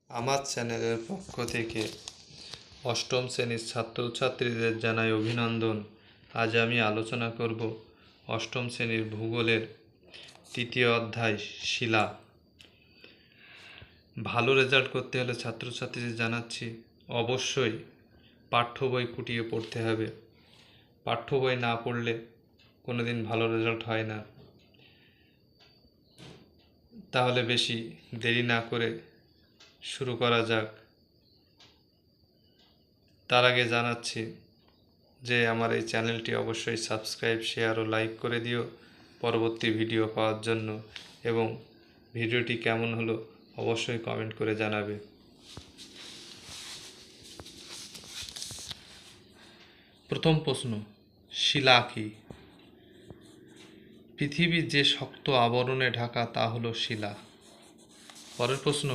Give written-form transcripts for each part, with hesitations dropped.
আমার চ্যানেলের পক্ষ থেকে অষ্টম শ্রেণীর ছাত্রছাত্রীদের জানাই অভিনন্দন। আজ আমি আলোচনা করব অষ্টম শ্রেণীর ভূগোলের তৃতীয় অধ্যায় শিলা। ভালো রেজাল্ট করতে হলে ছাত্রছাত্রীদের জানাচ্ছি অবশ্যই পাঠ্য বই খুঁটিয়ে পড়তে হবে। পাঠ্য বই না পড়লে কোনোদিন ভালো রেজাল্ট হয় না। তাহলে বেশি দেরি না করে শুরু করা যাক। তার আগে জানাচ্ছি যে আমার এই চ্যানেলটি অবশ্যই সাবস্ক্রাইব, শেয়ার ও লাইক করে দিও পরবর্তী ভিডিও পাওয়ার জন্য, এবং ভিডিওটি কেমন হলো অবশ্যই কমেন্ট করে জানাবে। প্রথম প্রশ্ন, শিলা কি? পৃথিবী যে শক্ত আবরণে ঢাকা তা হলো শিলা। পরের প্রশ্ন,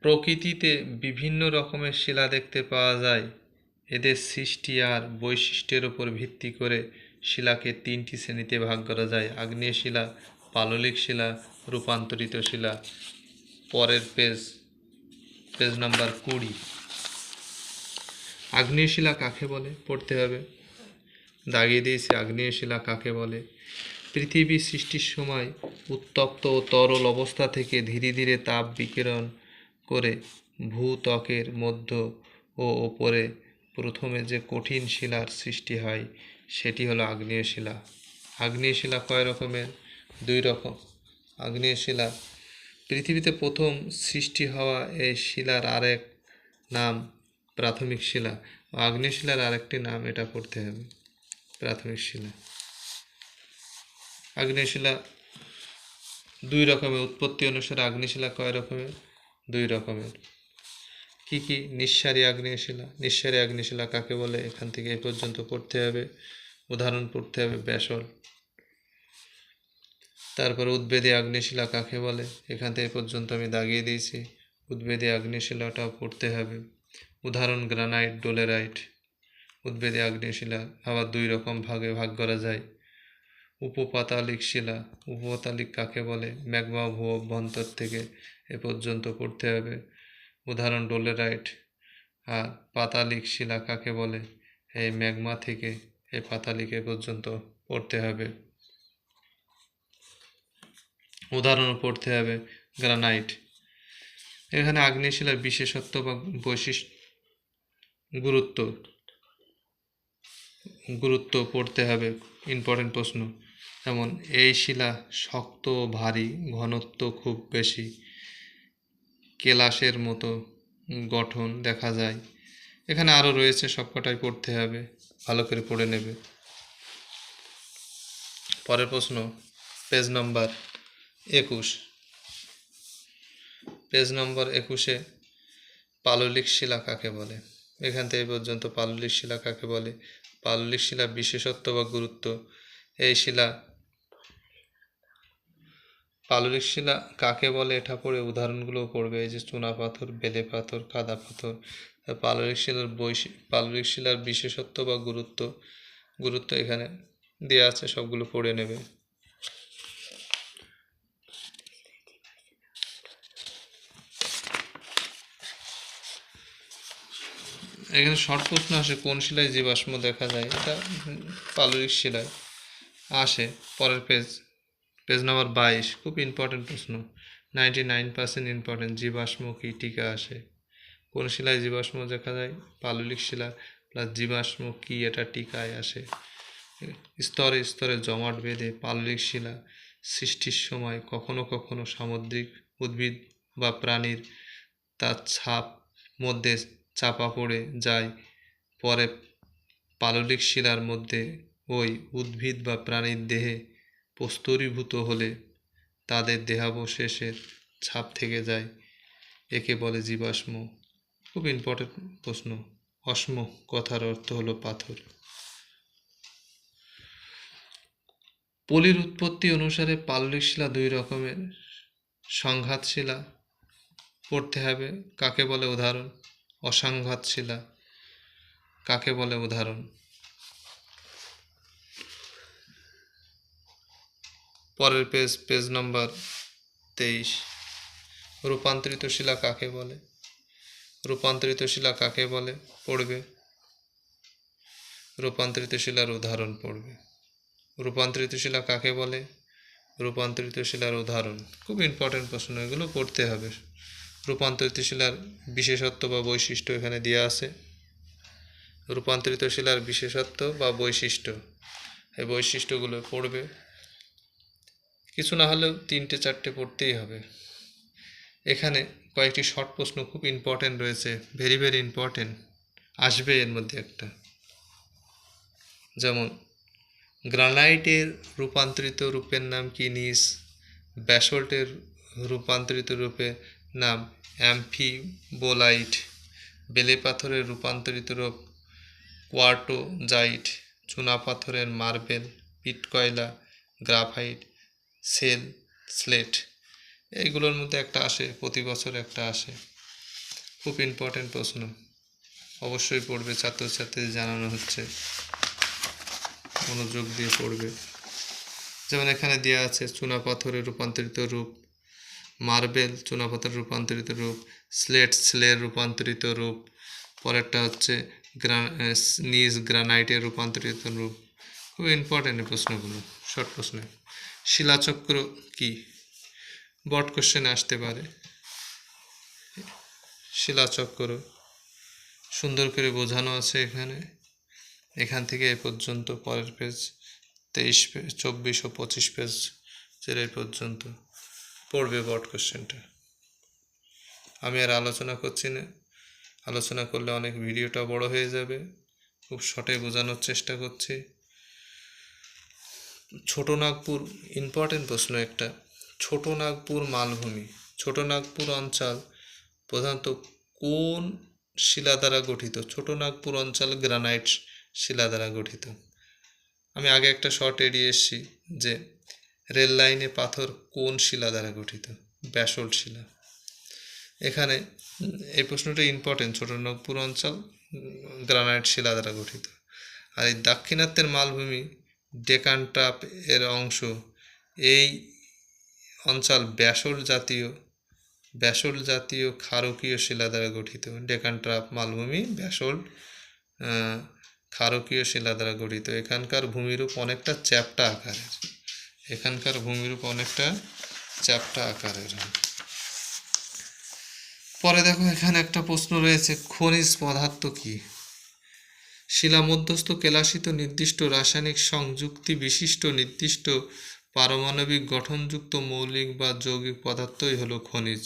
প্রকৃতিতে বিভিন্ন রকমের শিলা দেখতে পাওয়া যায়। এদের সৃষ্টি আর বৈশিষ্ট্যের উপর ভিত্তি করে শিলাকে তিনটি শ্রেণীতে ভাগ করা যায়: আগ্নেয় শিলা, পাললিক শিলা, রূপান্তরিত শিলা। পরের পেজ নাম্বার 20। আগ্নেয় শিলা কাকে বলে পড়তে হবে। দাগিয়ে দিয়েছি আগ্নেয় শিলা কাকে বলে। পৃথিবী সৃষ্টির সময় উত্তপ্ত ও তরল অবস্থা থেকে ধীরে ধীরে তাপ বিকিরণ করে ভূত্বকের মধ্য ও ওপরে প্রথমে যে কঠিন শিলার সৃষ্টি হয় সেটি হলো আগ্নেয় শিলা। আগ্নেয় শিলা কয় রকমের? দুই রকম। আগ্নেয় শিলা, পৃথিবীতে প্রথম সৃষ্টি হওয়া এই শিলার আরেক নাম প্রাথমিক শিলা। আগ্নেয় শিলার আরেকটি নাম এটা পড়তে হবে, প্রাথমিক শিলা। আগ্নেয় শিলা দুই রকমের। উৎপত্তি অনুসারে আগ্নেয় শিলা কয় রকমের? দুই রকমের। কি কি? নিঃসারী আগ্নেয় শিলা। নিঃসারী আগ্নেয় শিলা কাকে বলে? এখান থেকে এই পর্যন্ত পড়তে হবে। উদাহরণ পড়তে হবে ব্যাসল্ট। তারপর উদ্বেদী আগ্নেয় শিলা কাকে বলে? এখান থেকে পর্যন্ত আমি দাগিয়ে দিয়েছি। উদ্বেদী আগ্নেয় শিলাটাও পড়তে হবে। উদাহরণ গ্রানাইট, ডোলেরাইট। উদ্বেদী আগ্নেয় শিলা আবার দুই রকম ভাগে ভাগ করা যায়। উপপাতালিক শিলা। উপপাতালিক কাকে বলে? ম্যাগমা ভূ অভ্যন্তর থেকে এ পর্যন্ত পড়তে হবে। উদাহরণ ডোলেরাইট। আর পাতালিক শিলা কাকে বলে? এই ম্যাগমা থেকে এই পাতালিক এ পর্যন্ত পড়তে হবে। উদাহরণ পড়তে হবে গ্রানাইট। এখানে আগ্নেয় শিলার বিশেষত্ব বা বৈশিষ্ট্য গুরুত্ব পড়তে হবে, ইম্পর্টেন্ট প্রশ্ন। যেমন এই শিলা শক্ত ও ভারী, ঘনত্ব খুব বেশি, কেলাসের মতো গঠন দেখা যায়। এখানে আরও রয়েছে, সবকটাই পড়তে হবে, ভালো করে পড়ে নেবে। পরের প্রশ্ন, পেজ নম্বর 21। পেজ নম্বর 21-এ পাললিক শিলা কাকে বলে? এখান থেকে পর্যন্ত পাললিক শিলা কাকে বলে, পাললিক শিলা বিশেষত্ব বা গুরুত্ব। এই শিলা পাললিক শিলা কাকে বলে এটা পড়ে উদাহরণগুলো পড়বে। এই যে চুনা পাথর, বেলে পাথর, কাদা পাথর। পাললিক শিলার বিশেষত্ব বা গুরুত্ব এখানে দেওয়া আছে, সবগুলো পড়ে নেবে। এখানে শর্ট প্রশ্ন আসে, কোন শিলায় জীবাশ্ম দেখা যায়? এটা পাললিক শিলায় আসে। পরের পেজ নাম্বার 22, খুব ইম্পর্টেন্ট প্রশ্ন, 99% ইম্পর্টেন্ট। জীবাশ্ম কি টিকা আসে? কোন শিলায় জীবাশ্ম দেখা যায়? পাললিক শিলা। প্লাস জীবাশ্ম কি, এটা টিকায় আসে। স্তরে স্তরে জমাট বেঁধে পাললিক শিলা সৃষ্টির সময় কখনো কখনো সামুদ্রিক উদ্ভিদ বা প্রাণীর তার ছাপ মধ্যে চাপা পড়ে যায়। পরে পাললিক শিলার মধ্যে ওই উদ্ভিদ বা প্রাণীর দেহে প্রস্তরীভূত হলে তাদের দেহাবশেষের ছাপ থেকে যায়, একে বলে জীবাশ্ম। খুব ইম্পর্টেন্ট প্রশ্ন। অশ্ম কথার অর্থ হলো পাথর। পলির উৎপত্তি অনুসারে পাললিক শিলা দুই রকমের। সংঘাত শিলা পড়তে হবে, কাকে বলে? উদাহরণ। অসংঘাত শিলা কাকে বলে? উদাহরণ। পরের পেজ নাম্বার 23। রূপান্তরিত শিলা কাকে বলে? রূপান্তরিত শিলা কাকে বলে পড়বে। রূপান্তরিত শিলার উদাহরণ পড়বে। রূপান্তরিত শিলা কাকে বলে? রূপান্তরিত শিলার উদাহরণ। খুব ইম্পর্টেন্ট প্রশ্ন, এগুলো পড়তে হবে। রূপান্তরিত শিলার বিশেষত্ব বা বৈশিষ্ট্য এখানে দেওয়া আছে। রূপান্তরিত শিলার বিশেষত্ব বা বৈশিষ্ট্য, এই বৈশিষ্ট্যগুলো পড়বে। কিছু না হলেও 3-4টে পড়তেই হবে। এখানে কয়েকটি শর্ট প্রশ্ন খুব ইম্পর্টেন্ট রয়েছে, ভেরি ভেরি ইম্পর্টেন্ট, আসবে এর মধ্যে একটা। যেমন গ্রানাইটের রূপান্তরিত রূপের নাম কি নিস? ব্যাসল্টের রূপান্তরিত রূপের নাম অ্যাম্ফিবোলাইট। বেলে পাথরের রূপান্তরিত রূপ কোয়ার্টোজাইট। চুনাপাথরের মার্বেল, পিট-কয়লা, গ্রাফাইট, স্লেট। এইগুলোর মধ্যে একটা আসে, প্রতি বছর একটা আসে, খুব ইম্পর্টেন্ট প্রশ্ন, অবশ্যই পড়বে। ছাত্রছাত্রীদের জানানো হচ্ছে, মনোযোগ দিয়ে পড়বে। যেমন এখানে দেওয়া আছে চুনাপাথরের রূপান্তরিত রূপ, মার্বেল চুনাপাথরের রূপান্তরিত রূপ, স্লের রূপান্তরিত রূপ। পরেরটা হচ্ছে নিজ গ্রানাইটের রূপান্তরিত রূপ। খুব ইম্পর্টেন্ট প্রশ্নগুলো, শর্ট প্রশ্ন। শিলাচক্র কি? বট কোশ্চেন আসতে পারে। শিলাচক্র সুন্দর করে বোঝানো আছে এখানে, এখান থেকে এ পর্যন্ত। পরের পেজ 23, 24 ও 25 পেজ এই পর্যন্ত পড়বে বট কোশ্চেনটা। আমি আর আলোচনা করছি না, আলোচনা করলে অনেক ভিডিওটা বড় হয়ে যাবে। খুব শর্টে বোঝানোর চেষ্টা করছি। ছোটনাগপুর ইম্পর্টেন্ট প্রশ্ন একটা। ছোটনাগপুর মালভূমি, ছোটনাগপুর অঞ্চল প্রধানত কোন শিলা দ্বারা গঠিত? ছোটনাগপুর অঞ্চল গ্রানাইট শিলা দ্বারা গঠিত। আমি আগে একটা শর্ট এড়িয়ে এসেছি যে রেল লাইনে পাথর কোন শিলা দ্বারা গঠিত? ব্যাসল্ট শিলা। এখানে এই প্রশ্নটা ইম্পর্টেন্ট, ছোটনাগপুর অঞ্চল গ্রানাইট শিলা দ্বারা গঠিত। আর এই দাক্ষিণাত্যের মালভূমি ডেকান ট্রাপ এর অংশ, এই অঞ্চল ব্যাসল্ট জাতীয় ক্ষারকীয় শিলা দ্বারা গঠিত। ডেকান ট্রাপ মালভূমি ব্যাসল্ট ক্ষারকীয় শিলা দ্বারা গঠিত। এখানকার ভূমিরূপ অনেকটা চ্যাপ্টা আকারের। পরে দেখো এখানে একটা প্রশ্ন রয়েছে, খনিজ পদার্থ কি? শিলা মধ্যস্থ কেলাসিত নির্দিষ্ট রাসায়নিক সংযুক্তি বিশিষ্ট নির্দিষ্ট পারমাণবিক গঠনযুক্ত মৌলিক বা যৌগিক পদার্থই হলো খনিজ।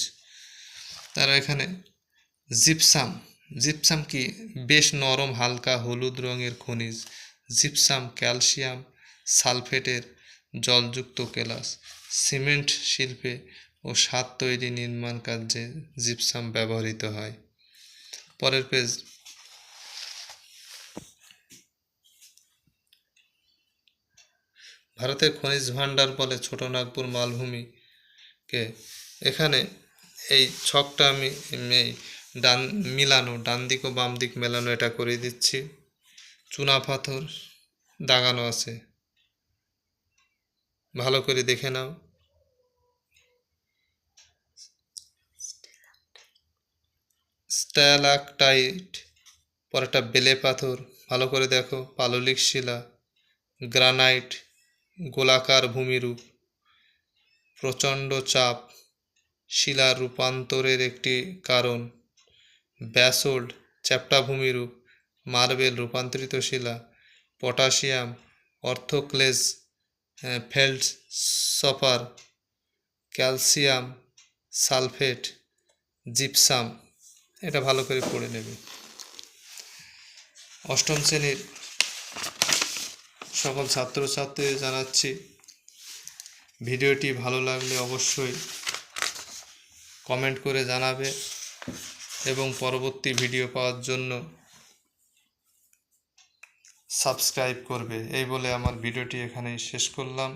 তারা এখানে জিপসাম কি? বেশ নরম হালকা হলুদ রঙের খনিজ। জিপসাম ক্যালসিয়াম সালফেটের জলযুক্ত কেলাস। সিমেন্ট শিল্পে ও সাত তৈরি নির্মাণ কার্যে জিপসাম ব্যবহৃত হয়। পরের পেজ ভারতের খনিজ ভাণ্ডার বলে ছোটনাগপুর মালভূমিকে। এখানে এই ছকটা আমি এই ডান দিক ও বাম দিক মেলানো এটা করে দিচ্ছি। চুনা পাথর দাগানো আছে, ভালো করে দেখে নাও। স্ট্যালাকটাইট। পরেরটা বেলে পাথর, ভালো করে দেখো। পাললিক শিলা, গ্রানাইট গোলাকার ভূমিরূপ, প্রচণ্ড চাপ শিলার রূপান্তরের একটি কারণ। ব্যাসল্ট চ্যাপ্টা ভূমিরূপ, মার্বেল রূপান্তরিত শিলা, পটাশিয়াম অর্থোক্লেজ ফেল্ডসপার, ক্যালসিয়াম সালফেট, জিপসাম। এটা ভালো করে পড়ে নেবে। অষ্টম শ্রেণীর সকল ছাত্রছাত্রীদের জানাচ্ছি, ভিডিওটি ভালো লাগলে অবশ্যই কমেন্ট করে জানাবে এবং পরবর্তী ভিডিও পাওয়ার জন্য সাবস্ক্রাইব করবে। এই বলে আমার ভিডিওটি এখানেই শেষ করলাম।